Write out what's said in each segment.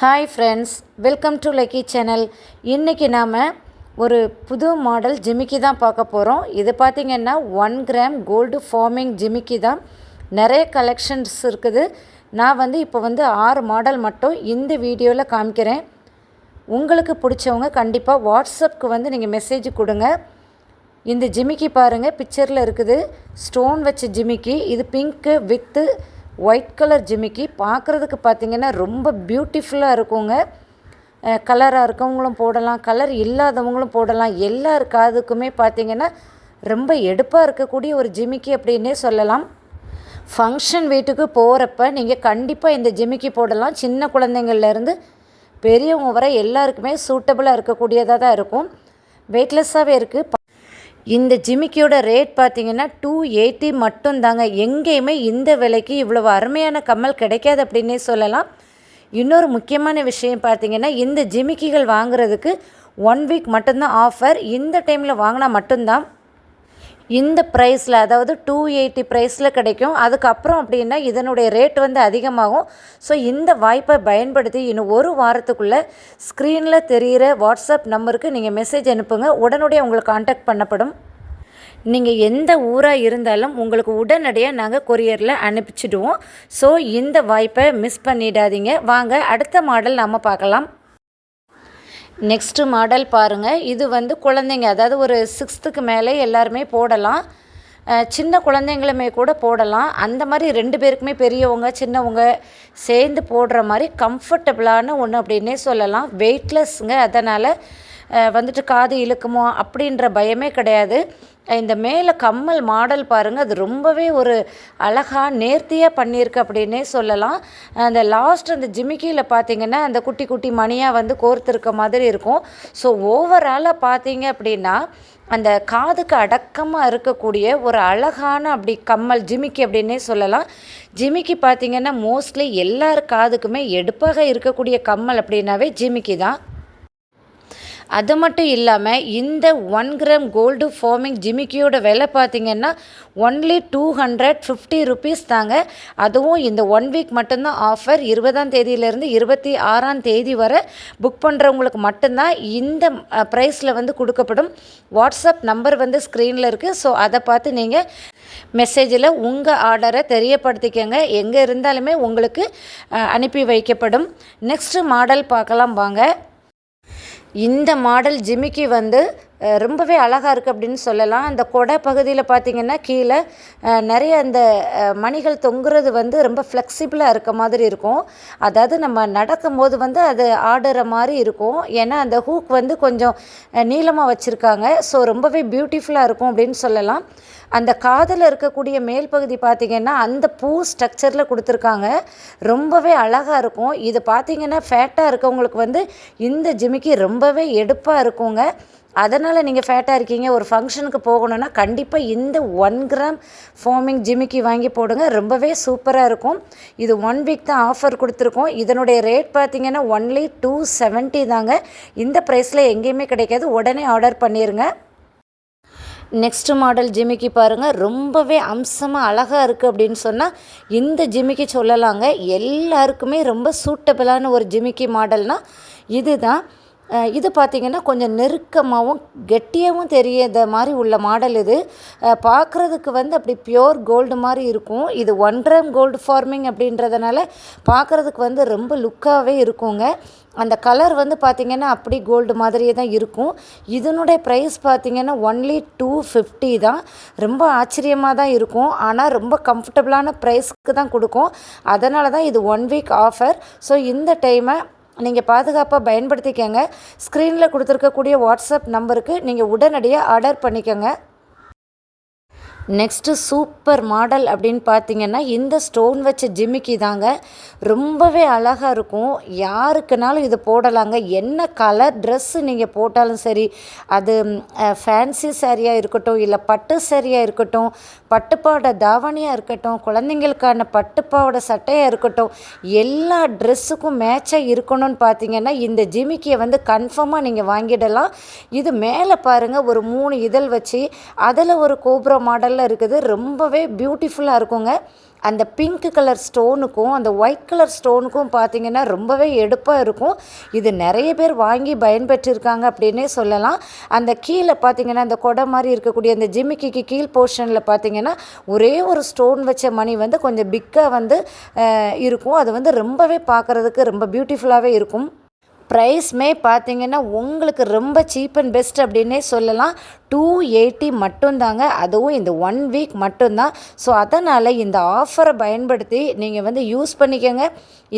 Hi friends, welcome to lucky channel. இன்றைக்கி நாம் ஒரு புது மாடல் ஜிமிக்கி தான் பார்க்க போகிறோம். இது பார்த்திங்கன்னா 1 கிராம் கோல்டு ஃபார்மிங் ஜிமிக்கி தான். நிறைய கலெக்ஷன்ஸ் இருக்குது. நான் இப்போ 6 மாடல் மட்டும் இந்த வீடியோவில் காமிக்கிறேன். உங்களுக்கு பிடிச்சவங்க கண்டிப்பாக வாட்ஸ்அப்புக்கு நீங்கள் மெசேஜ் கொடுங்க. இந்த ஜிமிக்கி பாருங்கள், பிக்சரில் இருக்குது. ஸ்டோன் வச்ச ஜிமிக்கி. இது பிங்க்கு வித்து ஒயிட் கலர் ஜிமிக்கி. பார்க்குறதுக்கு பார்த்திங்கன்னா ரொம்ப பியூட்டிஃபுல்லாக இருக்குங்க. கலராக இருக்கவங்களும் போடலாம், கலர் இல்லாதவங்களும் போடலாம். எல்லார் காதுக்குமே பார்த்திங்கன்னா ரொம்ப எடுப்பாக இருக்கக்கூடிய ஒரு ஜிமிக்கி அப்படின்னே சொல்லலாம். ஃபங்க்ஷன் வீட்டுக்கு போகிறப்ப நீங்கள் கண்டிப்பாக இந்த ஜிமிக்கி போடலாம். சின்ன குழந்தைங்கள்லேருந்து பெரியவங்க வரை எல்லாருக்குமே சூட்டபுளாக இருக்கக்கூடியதாக தான் இருக்கும். வெயிட்லெஸ்ஸாகவே இருக்குது. இந்த ஜிமிக்கியோட ரேட் பார்த்திங்கன்னா 280 மட்டும்தாங்க. எங்கேயுமே இந்த விலைக்கு இவ்வளவு அருமையான கம்மல் கிடைக்காது அப்படின்னே சொல்லலாம். இன்னொரு முக்கியமான விஷயம் பார்த்திங்கன்னா, இந்த ஜிமிக்கிகள் வாங்குறதுக்கு 1 வீக் மட்டும்தான் ஆஃபர். இந்த டைமில் வாங்கினா மட்டும்தான் இந்த ப்ரைஸில், அதாவது 280 ப்ரைஸில் கிடைக்கும். அதுக்கப்புறம் அப்படின்னா இதனுடைய ரேட் அதிகமாகும். ஸோ இந்த வாய்ப்பை பயன்படுத்தி இன்னும் ஒரு வாரத்துக்குள்ளே ஸ்க்ரீனில் தெரிகிற வாட்ஸ்அப் நம்பருக்கு நீங்கள் மெசேஜ் அனுப்புங்க. உடனடியாக உங்களுக்கு கான்டாக்ட் பண்ணப்படும். நீங்கள் எந்த ஊராக இருந்தாலும் உங்களுக்கு உடனடியாக நாங்கள் கொரியரில் அனுப்பிச்சிடுவோம். ஸோ இந்த வாய்ப்பை மிஸ் பண்ணிடாதீங்க. வாங்க அடுத்த மாடல் நம்ம பார்க்கலாம். நெக்ஸ்ட்டு மாடல் பாருங்கள். இது குழந்தைங்க, அதாவது ஒரு 6th மேலே எல்லாருமே போடலாம். சின்ன குழந்தைங்களுமே கூட போடலாம். அந்த மாதிரி 2 பேருக்குமே, பெரியவங்க சின்னவங்க சேர்ந்து போடுற மாதிரி கம்ஃபர்டபுளான ஒன்று அப்படின்னே சொல்லலாம். வெயிட்லெஸ்ஸுங்க. அதனால் காது இழுக்குமோ அப்படின்ற பயமே கிடையாது. இந்த மேலே கம்மல் மாடல் பாருங்கள், அது ரொம்பவே ஒரு அழகாக நேர்த்தியாக பண்ணியிருக்கு அப்படின்னே சொல்லலாம். அந்த லாஸ்ட் அந்த ஜிமிக்கியில் பார்த்திங்கன்னா அந்த குட்டி குட்டி மணியாக கோர்த்துருக்க மாதிரி இருக்கும். ஸோ ஓவராலாக பார்த்தீங்க அப்படின்னா அந்த காதுக்கு அடக்கமாக இருக்கக்கூடிய ஒரு அழகான அப்படி கம்மல் ஜிமிக்கி அப்படின்னே சொல்லலாம். ஜிமிக்கி பார்த்திங்கன்னா மோஸ்ட்லி எல்லார் காதுக்குமே எடுப்பாக இருக்கக்கூடிய கம்மல் அப்படின்னாவே ஜிமிக்கி தான். அது மட்டும் இல்லாமல் இந்த 1 கிராம் கோல்டு ஃபார்மிங் ஜிமிக்கியோட விலை பார்த்திங்கன்னா ஒன்லி 250 ருபீஸ் தாங்க. அதுவும் இந்த 1 வீக் மட்டும்தான் ஆஃபர். 20ஆம் தேதியிலேருந்து 26ஆம் தேதி வரை புக் பண்ணுறவங்களுக்கு மட்டும்தான் இந்த ப்ரைஸில் கொடுக்கப்படும். வாட்ஸ்அப் நம்பர் ஸ்க்ரீனில் இருக்குது. ஸோ அதை பார்த்து நீங்கள் மெசேஜில் உங்கள் ஆர்டரை தெரியப்படுத்திக்கங்க. எங்கே இருந்தாலுமே உங்களுக்கு அனுப்பி வைக்கப்படும். நெக்ஸ்ட்டு மாடல் பார்க்கலாம் வாங்க. இந்த மாடல் ஜிமிக்கி ரொம்பவே அழகாக இருக்குது அப்படின்னு சொல்லலாம். அந்த கொடை பகுதியில் பார்த்திங்கன்னா கீழே நிறைய அந்த மணிகள் தொங்குறது ரொம்ப ஃப்ளெக்சிபிளாக இருக்க மாதிரி இருக்கும். அதாவது நம்ம நடக்கும்போது அது ஆடுற மாதிரி இருக்கும். ஏன்னா அந்த ஹூக் கொஞ்சம் நீளமாக வச்சுருக்காங்க. ஸோ ரொம்பவே பியூட்டிஃபுல்லாக இருக்கும் அப்படின்னு சொல்லலாம். அந்த காதில் இருக்கக்கூடிய மேல் பகுதி பார்த்திங்கன்னா அந்த பூ ஸ்ட்ரக்சரில் கொடுத்துருக்காங்க. ரொம்பவே அழகாக இருக்கும். இது பார்த்திங்கன்னா ஃபேட்டாக இருக்கவங்களுக்கு இந்த ஜிமிக்கி ரொம்பவே எடுப்பாக இருக்குங்க. அதனால் நீங்கள் ஃபேட்டாக இருக்கீங்க, ஒரு ஃபங்க்ஷனுக்கு போகணுன்னா கண்டிப்பாக இந்த 1 கிராம் ஃபார்மிங் ஜிமிக்கி வாங்கி போடுங்க. ரொம்பவே சூப்பராக இருக்கும். இது 1 வீக் தான் ஆஃபர் கொடுத்துருக்கோம். இதனுடைய ரேட் பார்த்திங்கன்னா ஒன்லி 270 தாங்க. இந்த ப்ரைஸில் எங்கேயுமே கிடைக்காது. உடனே ஆர்டர் பண்ணிடுங்க. நெக்ஸ்ட்டு மாடல் ஜிமிக்கி பாருங்கள். ரொம்பவே அம்சமாக அழகாக இருக்குது அப்படின்னு சொன்னால் இந்த ஜிமிக்கி சொல்லலாங்க. எல்லாருக்குமே ரொம்ப சூட்டபிளான ஒரு ஜிமிக்கி மாடல்னால் இது தான். இது பார்த்திங்கன்னா கொஞ்சம் நெருக்கமாகவும் கெட்டியாகவும் தெரியாத மாதிரி உள்ள மாடல். இது பார்க்குறதுக்கு அப்படி பியோர் கோல்டு மாதிரி இருக்கும். இது 1 கிராம் கோல்டு ஃபார்மிங் அப்படின்றதுனால பார்க்குறதுக்கு ரொம்ப லுக்காகவே இருக்குங்க. அந்த கலர் பார்த்திங்கன்னா அப்படி கோல்டு மாதிரியே தான் இருக்கும். இதனுடைய ப்ரைஸ் பார்த்திங்கன்னா ஒன்லி 250 தான். ரொம்ப ஆச்சரியமாக தான் இருக்கும். ஆனால் ரொம்ப கம்ஃபர்டபுளான ப்ரைஸ்க்கு தான் கொடுக்கும். அதனால தான் இது 1 வீக் ஆஃபர். ஸோ இந்த டைமை நீங்கள் பாதுகாப்பாக பயன்படுத்திக்கங்க. ஸ்க்ரீனில் கொடுத்துருக்கக்கூடிய வாட்ஸ்அப் நம்பருக்கு நீங்கள் உடனடியாக ஆர்டர் பண்ணிக்கோங்க. நெக்ஸ்ட்டு சூப்பர் மாடல் அப்படின்னு பார்த்திங்கன்னா இந்த ஸ்டோன் வச்ச ஜிமிக்கி தாங்க. ரொம்பவே அழகாக இருக்கும். யாருக்குனாலும் இது போடலாங்க. என்ன கலர் ட்ரெஸ்ஸு நீங்கள் போட்டாலும் சரி, அது ஃபேன்சி சாரியாக இருக்கட்டும், இல்லை பட்டு சாரியாக இருக்கட்டும், பட்டுப்பாவோட தாவணியாக இருக்கட்டும், குழந்தைங்களுக்கான பட்டுப்பாவோட சட்டையாக இருக்கட்டும், எல்லா ட்ரெஸ்ஸுக்கும் மேட்சாக இருக்கணும்னு பார்த்திங்கன்னா இந்த ஜிமிக்கியை கன்ஃபார்மாக நீங்கள் வாங்கிடலாம். இது மேலே பாருங்கள், ஒரு 3 இதழ் வச்சு அதில் ஒரு கோபுரம் மாடல் கலரில் இருக்குது. ரொம்பவே பியூட்டிஃபுல்லாக இருக்குங்க. அந்த பிங்க் கலர் ஸ்டோனுக்கும் அந்த ஒயிட் கலர் ஸ்டோனுக்கும் பார்த்திங்கன்னா ரொம்பவே எடுப்பாக இருக்கும். இது நிறைய பேர் வாங்கி பயன்பெற்றிருக்காங்க அப்படின்னே சொல்லலாம். அந்த கீழே பார்த்திங்கன்னா அந்த கொடை மாதிரி இருக்கக்கூடிய அந்த ஜிமிக்கிக்கு கீழ் போர்ஷனில் பார்த்திங்கன்னா ஒரே ஒரு ஸ்டோன் வச்ச மணி வந்து கொஞ்சம் பிக்காக இருக்கும். அது ரொம்பவே பார்க்குறதுக்கு ரொம்ப பியூட்டிஃபுல்லாகவே இருக்கும். ப்ரைஸ்மே பார்த்திங்கன்னா உங்களுக்கு ரொம்ப சீப் அண்ட் பெஸ்ட் அப்படின்னே சொல்லலாம். 280 மட்டும்தாங்க. அதுவும் இந்த 1 வீக் மட்டும்தான். ஸோ அதனால் இந்த ஆஃபரை பயன்படுத்தி நீங்கள் யூஸ் பண்ணிக்கோங்க.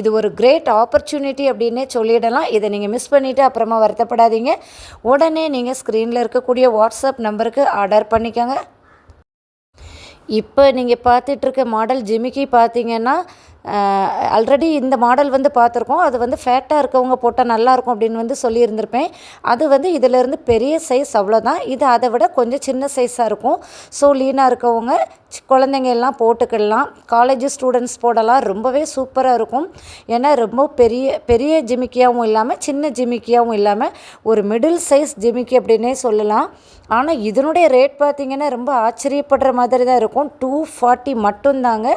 இது ஒரு கிரேட் ஆப்பர்ச்சுனிட்டி அப்படின்னே சொல்லிடலாம். இதை நீங்கள் மிஸ் பண்ணிவிட்டு அப்புறமா வருத்தப்படாதீங்க. உடனே நீங்கள் ஸ்க்ரீனில் இருக்கக்கூடிய வாட்ஸ்அப் நம்பருக்கு ஆர்டர் பண்ணிக்கோங்க. இப்போ நீங்கள் பார்த்துட்ருக்க மாடல் ஜிமிக்கி பார்த்திங்கன்னா ஆல்ரெடி இந்த மாடல் பார்த்துருக்கோம். அது ஃபேட்டாக இருக்கவங்க போட்டால் நல்லாயிருக்கும் அப்படின்னு சொல்லியிருந்திருப்பேன். அது இதிலேருந்து பெரிய சைஸ் அவ்வளோதான். இது அதை விட கொஞ்சம் சின்ன சைஸாக இருக்கும். ஸோ லீனாக இருக்கவங்க குழந்தைங்க எல்லாம் போட்டுக்கிடலாம். காலேஜ் ஸ்டூடெண்ட்ஸ் போடலாம். ரொம்பவே சூப்பராக இருக்கும். ஏன்னா ரொம்ப பெரிய பெரிய ஜிமிக்கியாகவும் இல்லாமல் சின்ன ஜிமிக்கியாகவும் இல்லாமல் ஒரு மிடில் சைஸ் ஜிமிக்கி அப்படின்னே சொல்லலாம். ஆனால் இதனுடைய ரேட் பார்த்திங்கன்னா ரொம்ப ஆச்சரியப்படுற மாதிரி தான் இருக்கும். 240 மட்டும்தாங்க.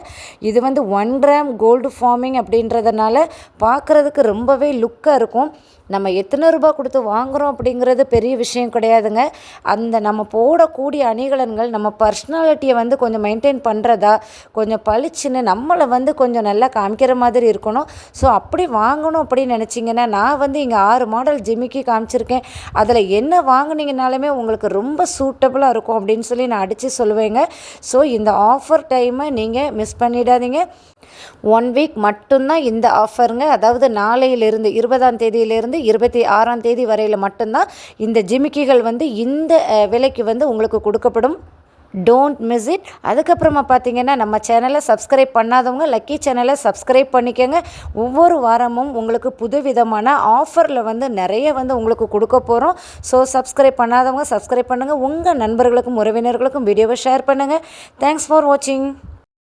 இது 1 கிராம் கோல்டு ஃபார்மிங் அப்படின்றதுனால பார்க்குறதுக்கு ரொம்பவே லுக்காக இருக்கும். நம்ம எத்தனை ரூபா கொடுத்து வாங்குகிறோம் அப்படிங்கிறது பெரிய விஷயம் கிடையாதுங்க. அந்த நம்ம போடக்கூடிய அணிகலன்கள் நம்ம பர்சனாலிட்டியை கொஞ்சம் மெயின்டைன் பண்ணுறதா, கொஞ்சம் பளிச்சுன்னு நம்மளை கொஞ்சம் நல்லா காமிக்கிற மாதிரி இருக்கணும். ஸோ அப்படி வாங்கணும் அப்படின்னு நினச்சிங்கன்னா நான் இங்கே 6 மாடல் ஜிமிக்கி காமிச்சிருக்கேன். அதில் என்ன வாங்கினீங்கனாலுமே உங்களுக்கு ரொம்ப சூட்டபுளாக இருக்கும் அப்படின்னு சொல்லி நான் அடித்து சொல்லுவேங்க. ஸோ இந்த ஆஃபர் டைமை நீங்கள் மிஸ் பண்ணிடாதீங்க. 1 வீக் மட்டும்தான் இந்த ஆஃபருங்க. அதாவது நாளையிலிருந்து 20ஆம் தேதியிலிருந்து 26ஆம் தேதி வரையில் மட்டும்தான் இந்த ஜிமிக்கிகள் இந்த விலைக்கு உங்களுக்கு கொடுக்கப்படும். Don't miss it. அதுக்கப்புறமா பார்த்திங்கன்னா நம்ம சேனலை சப்ஸ்கிரைப் பண்ணாதவங்க லக்கி சேனலை சப்ஸ்கிரைப் பண்ணிக்கோங்க. ஒவ்வொரு வாரமும் உங்களுக்கு புதுவிதமான ஆஃபரில் நிறைய உங்களுக்கு கொடுக்க போகிறோம். ஸோ சப்ஸ்கிரைப் பண்ணாதவங்க சப்ஸ்கிரைப் பண்ணுங்கள். உங்கள் நண்பர்களுக்கும் உறவினர்களுக்கும் வீடியோவை ஷேர் பண்ணுங்கள். தேங்க்ஸ் ஃபார் வாட்சிங்.